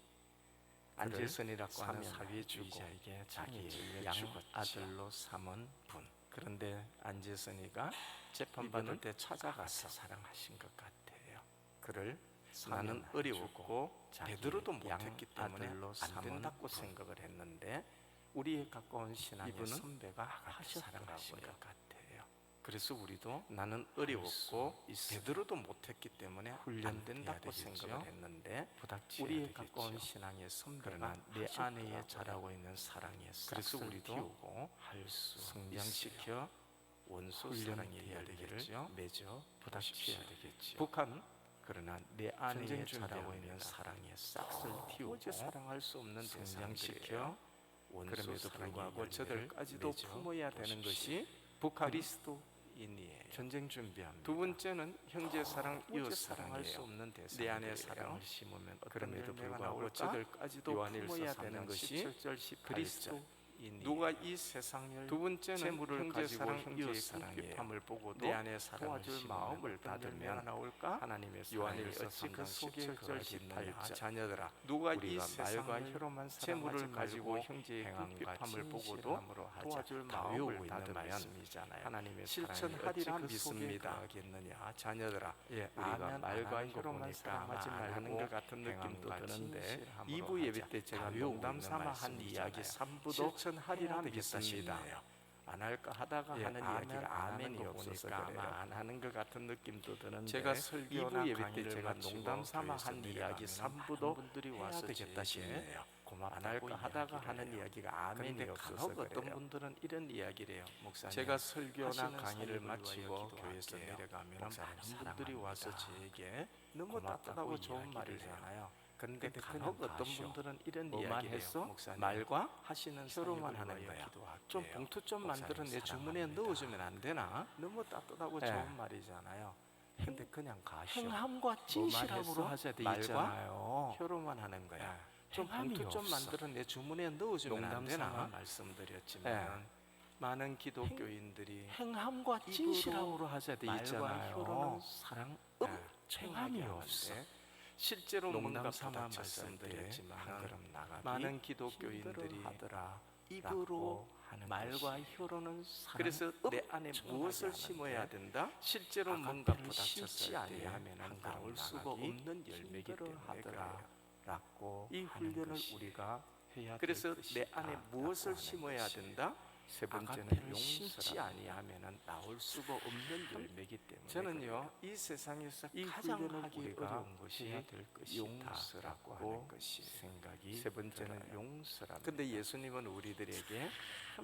안재선이라고 하는 사면을 사회주의자에게 자기 자기 양 죽었죠. 아들로 삼은 분. 그런데 안재선이가 재판받을 이분을 때 찾아가서 사랑하신 것 같아요. 그를 나는 사면하시고 어려웠고 자기 베드로도 양 못했기 때문에 아들로 안 삼은 된다고 분. 생각을 했는데 우리의 가까운 신앙의 이분은 선배가 하셨더라고요. 사랑하신 것 같아요. 그래서 우리도 나는 수 어려웠고 있어요. 베드로도 못했기 때문에 안 훈련돼야 된다고 되겠죠. 생각을 했는데 부닥쳐야 우리의 되겠죠. 가까운 신앙의 선배가 그러나 내 하셨더라고요. 안에 자라고 있는 사랑의 그래서 싹을 우리도 틔우고 할수 성장시켜 원수 사랑의 훈련돼야 이야기를 되겠죠. 맺어 부닥쳐야 보십시오. 되겠죠. 북한 그러나 내 안에 전쟁 자라고 준비합니다. 있는 사랑의 싹을 틔우고 도저히 사랑할 수 없는 성장시켜 대상들이에요. 원수 그럼에도 사랑의 불구하고 열매를 저들까지도 맺어 품어야 되는 보십시오. 것이 북한 그리스도인이에요. 전쟁 준비합니다. 두 번째는 형제 사랑, 이웃 도저히 사랑할 수 사랑이에요. 없는 내 대상들이에요. 안에 사랑을 심으면 그럼에도 열매가 불구하고 나올까? 저들까지도 요한일서 품어야 3장 되는 것이 17절 18절 그리스도인이에요. 누가 이 세상을 두 번째는 재물을 형제 가지고 사랑, 형제의 이웃 사랑이에요. 궁핍함을 보고도 내 안에 사랑을 도와줄 심으면 마음을 어떤 열매가 닫으면 나올까? 하나님의 요한일서 사랑이 어찌 3장 그 속에 17절 결실하겠느냐. 18절 자녀들아 누가 이 우리가 말과 세상을 혀로만 재물을 사랑하지 가지고 말고 형제의 행함과 궁핍함을 보고도 진실함으로 하자. 도와줄 다 마음을 외우고 있는 닫으면 말씀이잖아요. 하나님의 사랑이 실천하리라 어찌 그 속에 믿습니다. 거하겠느냐. 자녀들아 예, 우리가 우리가 말과 혀로만 사랑하지 말고 것 같은 느낌도 행함과 드는데 진실함으로 2부 예배 하자. 때 제가 다 외우고 농담 있는 삼아 한 말씀이잖아요. 이야기 3부도 실천하리라 믿습니다. 안 할까 하다가 예, 하는 이야기가 아멘이 아멘이 없어서 없으니까 그래요. 아마 안 하는 것 같은 느낌도 드는데 제가 설교나 2부 예배 때 강의를 제가 마치고 농담 삼아 교회에서 한 이야기 내려가면 3부도 많은 분들이 해야 와서 되겠다 제게 싶네요. 안 고맙다고 할까 하다가 이야기를 하는 해요. 이야기가 아멘이 그런데 없어서 간혹 어떤 그래요. 분들은 이런 이야기래요. 목사님 제가 설교나 하시는 강의를 사역을 마치고 위하여 교회에서 기도할게요. 내려가면 목사님 많은 사랑합니다. 분들이 와서 제게 너무 고맙다고 따뜻하고 좋은 이야기를 말이잖아요. 그런데 근데 간혹 그냥 어떤 가시오. 분들은 이런 뭐만 이야기를 했어? 해요. 목사님 말과 하시는 혀로만 사역을 하는 위하여 거야. 기도할게요. 좀 봉투 좀 목사님 만들어 내 주머니에 사랑합니다. 넣어주면 안 되나? 너무 따뜻하고 예. 좋은 말이잖아요. 근데 그냥 가시오. 행함과 진실함으로 했어? 하자 돼 말과 있잖아요. 혀로만 하는 거야. 예. 좀 행함이 봉투 좀 없어. 만들어 내 주머니에 넣어주면 안 농담 되나? 삼아 말씀드렸지만 많은 기독교인들이 행함과 입으로 진실함으로 하자 돼 말과 있잖아요. 혀로는 사랑 행함이 행함이 없어. 없어. 실제로 농담 뭔가 삼아 부닥쳤을 말씀드렸지만 때 한 걸음 나가기 많은 기독교인들이 하더라. 입으로 하는 말과 것이. 혀로는 사랑 그래서 내 안에 엄청나게 무엇을 하는데 심어야 된다? 실제로 뭔가 아가페를 심지 부닥쳤을 때 아니하면 한 나올 걸음 수가 나가기 없는 열매이기 때문에 하더라. 그래요. 라고 이 하는 훈련을 것이. 우리가 해야 될 그래서 내 것이다 안에 라고 무엇을 하는 심어야 것이. 된다? 세 번째는 아가페를 심지 용서라. 아니하면은 나올 수가 없는 열매이기 때문에 저는요, 이 세상에서 이 가장 훈련을 하기 우리가 어려운 것이 해야 될 것이다 용서라고 라고 하는 것이 생각이 세 번째는 들어요. 용서랍니다. 근데 예수님은 우리들에게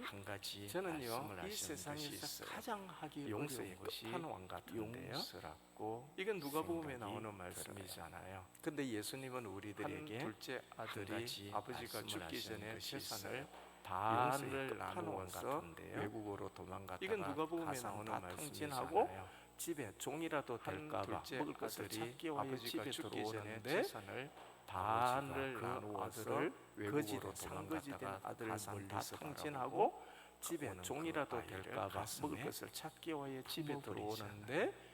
한 가지 저는요, 말씀을 이 하시는 것이 세상에서 있어요. 가장 하기 용서의 어려운 것이 끝판왕 같은데요. 용서라고 이건 누가복음에 생각이 나오는 말씀이잖아요. 근데 예수님은 우리들에게 한 둘째 아들이 아버지가 죽기 전에 재산을 반을 반을 나누어서 나누어서 외국으로 도망갔다가 이건 누가복음에 가상 나오는 다 말씀이잖아요. 탕진하고 집에 종이라도 한 될까봐 둘째 먹을 것을 아들이 찾기 위하여 아버지가 집에 죽기 전에 들어오는데 재산을 반을 그 나누어서 아들을 외국으로 거지된 상거지된 도망갔다가 아들을 가상 다 멀리서 탕진하고 바라보고 집에 오는 종이라도 그 아이를 될까봐 가슴에 먹을 것을 찾기 위하여 집에 품어버리잖아요. 들어오는데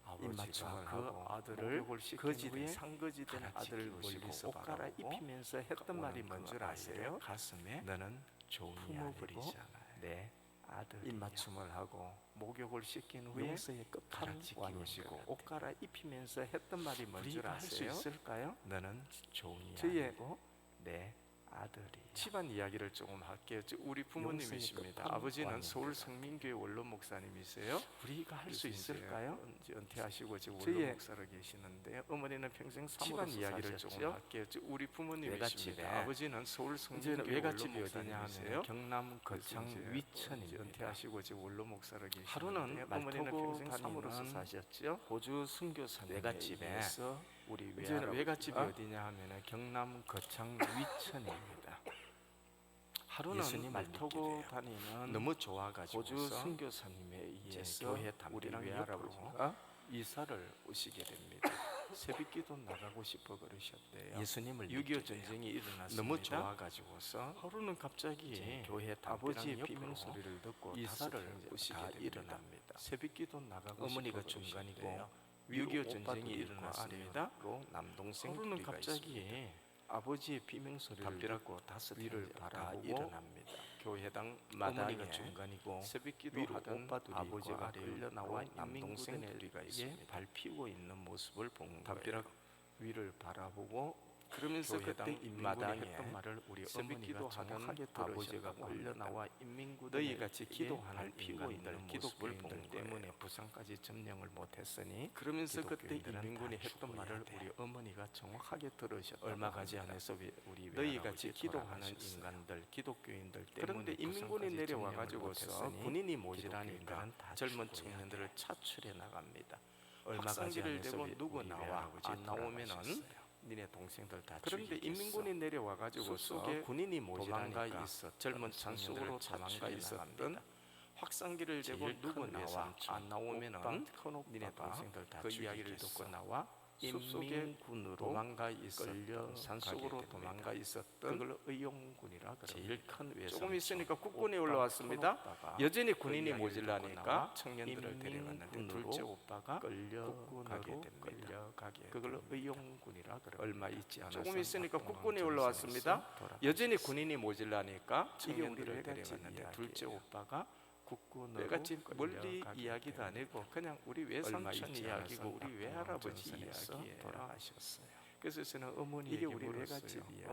아버지가 입맞춤을 그 하고 아들을 목욕을 시킨 거지된 후에 상거지된 아들을 아들을 멀리서 멀리서 옷 갈아입히면서 했던 말이 뭔 줄 아세요? 가슴에 너는 종이 품어버리잖아요. 내 아들 입맞춤을 하고 목욕을 씻긴 후에 용서의 끝판왕이시고 지키시고 옷 갈아입히면서 했던 말이 뭔 줄 우리가 할 수 아세요? 있을까요? 너는 종이 저희의 아니고 내 아들이. 집안 이야기를 조금 할게요. 우리 부모님이십니다. 용서의 아버지는 끝판왕입니다. 서울 성민교회 원로 목사님이세요. 우리가 할 수 그래서 이제 있을까요? 은퇴하시고 지금 원로 저희의 목사로 계시는데 어머니는 평생 집안 사모로서 이야기를 사셨죠? 조금 할게요. 우리 부모님이십니다. 외갓집에 아버지는 서울 이제는 성민교회 외갓집이 원로 어디냐 목사님이세요. 하면 경남 거창 이제 위천입니다. 은퇴하시고 지금 원로 목사로 계시는데 하루는 어머니는 말 타고 평생 사모로서 다니는 사셨죠. 호주 선교사님 외갓집에 우리 이제는 외할아버지가 외갓집이 어디냐 하면 경남 거창 위천입니다. 하루는 예수님을 말 타고 믿게 돼요. 다니는 너무 좋아가지고 호주 선교사님에 의해서 교회 우리 담비랑 외할아버지가 이사를 오시게 됩니다. 새벽기도 나가고 싶어 그러셨대요. 예수님을 6.25 전쟁이 일어났습니다. 너무 좋아가지고서 하루는 갑자기 교회 아버지의 담비랑 비명 옆으로 소리를 듣고 이사를 오시게 다 됩니다. 일어납니다. 새벽기도 나가고 어머니가 싶어 중간이고 그러셨대요. 위로 6.25 전쟁이 오빠도 있고 일어났습니다. 아래로 남동생 하루는 둘이가 갑자기 있습니다. 아버지의 비명 소리를 담비라고 듣고 다섯 위를 형제가 다 바라보고 일어납니다. 교회당 어머니가 마당에 중간이고 새벽기도 위로 하던 오빠들이 아버지가 있고 아래로 흘려 나와 남동생 남동생 둘이가 있습니다. 밟히고 있는 모습을 본 담벼락 위를 바라보고 그러면서 그때 교회당 인민군이 마당에 했던 말을 우리 새벽기도 어머니가 하는 정확하게 아버지가 들으셨다고 흘려 합니다. 나와 인민군을 너희 같이 기도하는 밟히고 있는 인간들, 기독교인들 모습을 본 때문에 거예요. 부산까지 점령을 못했으니 그러면서 그때 기독교인들은 인민군이 다 했던 죽어야 말을 돼. 우리 어머니가 정확하게 들으셨다고 얼마 가지 합니다. 않아서 우리 너희 같이 기도하는 돌아가셨어요. 인간들 기독교인들 때문에 그런데 인민군이 내려와 가지고서 군인이 모자라니까 기독교인들은 다 젊은 죽어야 청년들을 차출해 나갑니다. 얼마 가지 확성기를 않아서 대고 누구 우리 나와 외할아버지 안 나오면은 돌아가셨어요. 니네 동생들 다 그런데 죽이겠어. 인민군이 내려와 가지고서 숲속에 군인이 모자라니까 도망가 있었던 젊은 산속으로 청년들을 도망가 차출해 있었던 나갑니다. 확성기를 대고 제일 누구 큰 나와 외삼촌, 안 나오면은 오빠, 큰 오빠가 니네 동생들 다 그 죽이겠어. 이야기를 듣고 나와 숲속에 인민군으로 도망가 있었던 끌려 산속으로 가게 도망가 있었던 그걸 의용군이라 그럽니다. 제일 큰 외삼촌 조금 있으니까 국군이 오빠 올라왔습니다. 큰오빠가 여전히 그 군인이 이야기를 모질라니까 듣고 나와 청년들을 데려갔는데 인민군으로 둘째 오빠가 끌려가게 국군으로 됩니다. 끌려가게 그걸 됩니다. 의용군이라 그럽니다. 얼마 있지 않아서 조금 있으니까 낙동강 국군이 전선에서 올라왔습니다. 돌아가셨어요. 여전히 군인이 모질라니까 이게 우리 청년들을 외갓집 데려갔는데 이야기예요. 둘째 오빠가 국군으로 외갓집 멀리 끌려가게 이야기도 됩니다. 아니고 그냥 우리 얼마 외삼촌 있지 이야기고 않아서 우리 낙동강 외할아버지 전선에서 이야기예요. 돌아가셨어요. 그래서 저는 어머니에게 이게 우리 물었어요. 외갓집 이야기예요.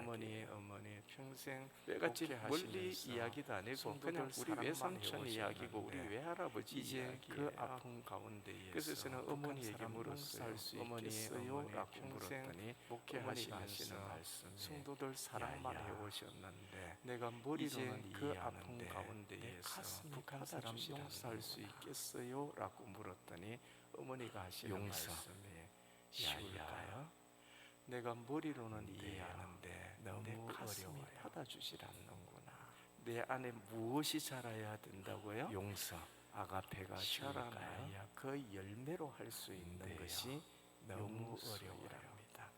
어머니 평생 외갓집 외갓집 멀리 목회하시면서 이야기도 아니고 성도들 그냥 우리 사랑만 외삼촌 이야기고 우리 해오셨는데 외할아버지 이제 이야기예요. 그 아픈 가운데에서 그래서 저는 북한 어머니에게 사람 물었어요. 살수 어머니 있겠어요라고 평생 물었더니 목회하시면서 하시는 말씀이 성도들 사랑만 야야. 해오셨는데 내가 이제 머리로는 그 아픈 이해하는데 내 가운데에서 가슴이 북한 사람 받아주질 용서할 수 않는구나. 있겠어요? 라고 물었더니 어머니가 하시는 용서. 말씀이 야야. 쉬울까요? 내가 머리로는 네. 이해하는데 너무 내 가슴이 어려워요. 받아주질 않는구나. 내 안에 무엇이 자라야 된다고요? 용서 아가페가 쉬울까요? 자라나야 그 열매로 할 수 있는 근데요, 것이 너무 용서랍니다.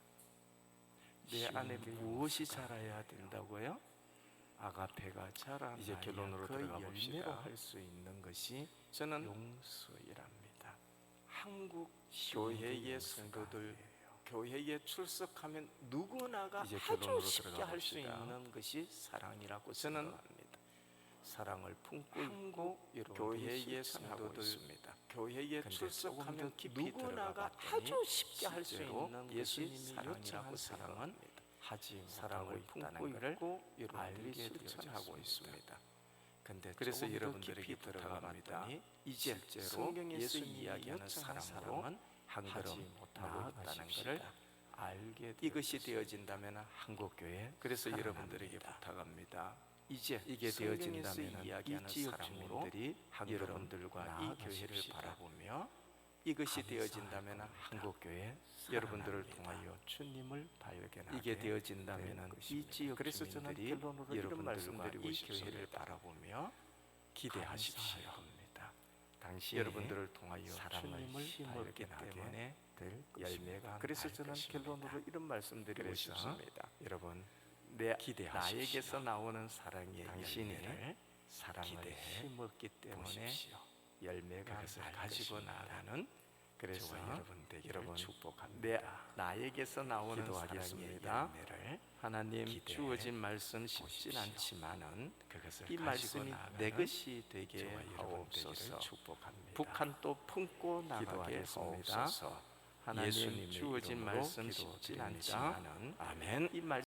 내 쉬운 안에 게 무엇이 용서가 자라야 된다고요? 아가페가 자라나야 이제 결론으로 그 들어가 열매로 봅시다. 할 수 있는 것이 저는 용서이랍니다. 한국 교회의 성도들 교회에 출석하면 누구나가 이제 아주 결론으로 쉽게 들어가 할 수 봅시다. 있는 것이 사랑이라고 저는 생각합니다. 사랑을 품고 있고 교회의 성도들 있습니다. 교회에 근데 출석하면 조금 더 깊이 누구나가 들어가 아주 쉽게 할 수 실제로 있는 예수님이 것이 사랑이라고 요청한 사랑은 사랑은 하지 사랑을 못하고 있다는 품고 것을 있고 알게 여러분들이 되어졌습니다. 실천하고 있습니다. 근데 그래서 조금 더 여러분들에게 깊이 들어가 부탁합니다. 봤더니 이제 실제로 성경에서 예수님이 이야기하는 요청한 사랑으로 사랑은 한 하지 걸음 못하고 나아가는 있다는 것을 것을 알게 이것이 되어졌습니다. 되어진다면 한국교회 그래서 사랑합니다. 여러분들에게 부탁합니다. 이제 이게 성경에서 되어진다면 이야기하는 이 지역 사랑으로 주민들이 한 걸음 여러분들과 이 교회를 나아가십시다. 바라보며 이것이 되어진다면 한국교회 여러분들을 사랑합니다. 통하여 주님을 발견하게 이게 되어진다면 되는 이 것입니다. 지역 그래서 저는 주민들이 결론으로 이런 여러분들과 말씀드리고 이 싶습니다. 교회를 바라보며 기대하십시오. 감사할 겁니다. 당시에 여러분들을 통하여 사랑을 주님을 심었기 발견하게 때문에 될 열매가 그래서 날 저는 것입니다. 결론으로 이런 말씀드리고 그래서 싶습니다. 여러분 나에게서 기대하십시오. 나오는 사랑의 당신이 열매를 사랑을 기대해 심었기 때문에 보십시오. 열매가 그것을 날 가지고 것입니다. 나가는 그래서 저와 여러분 되기를 여러분 축복합니다. 나에게서 나오는 기도하겠습니다. 사랑의 열매를 하나님 기대해 주어진 말씀 쉽진 보십시오. 않지만은 그것을 이 가지고 말씀이 나가는 내 것이 되게 저와 여러분 하옵소서. 되기를 축복합니다. 북한 또 품고 나가게 기도하겠습니다. 하옵소서. 하나님 예수님의 주어진 이름으로 말씀 쉽진 기도드립니다. 않지만은 아멘. 이 말씀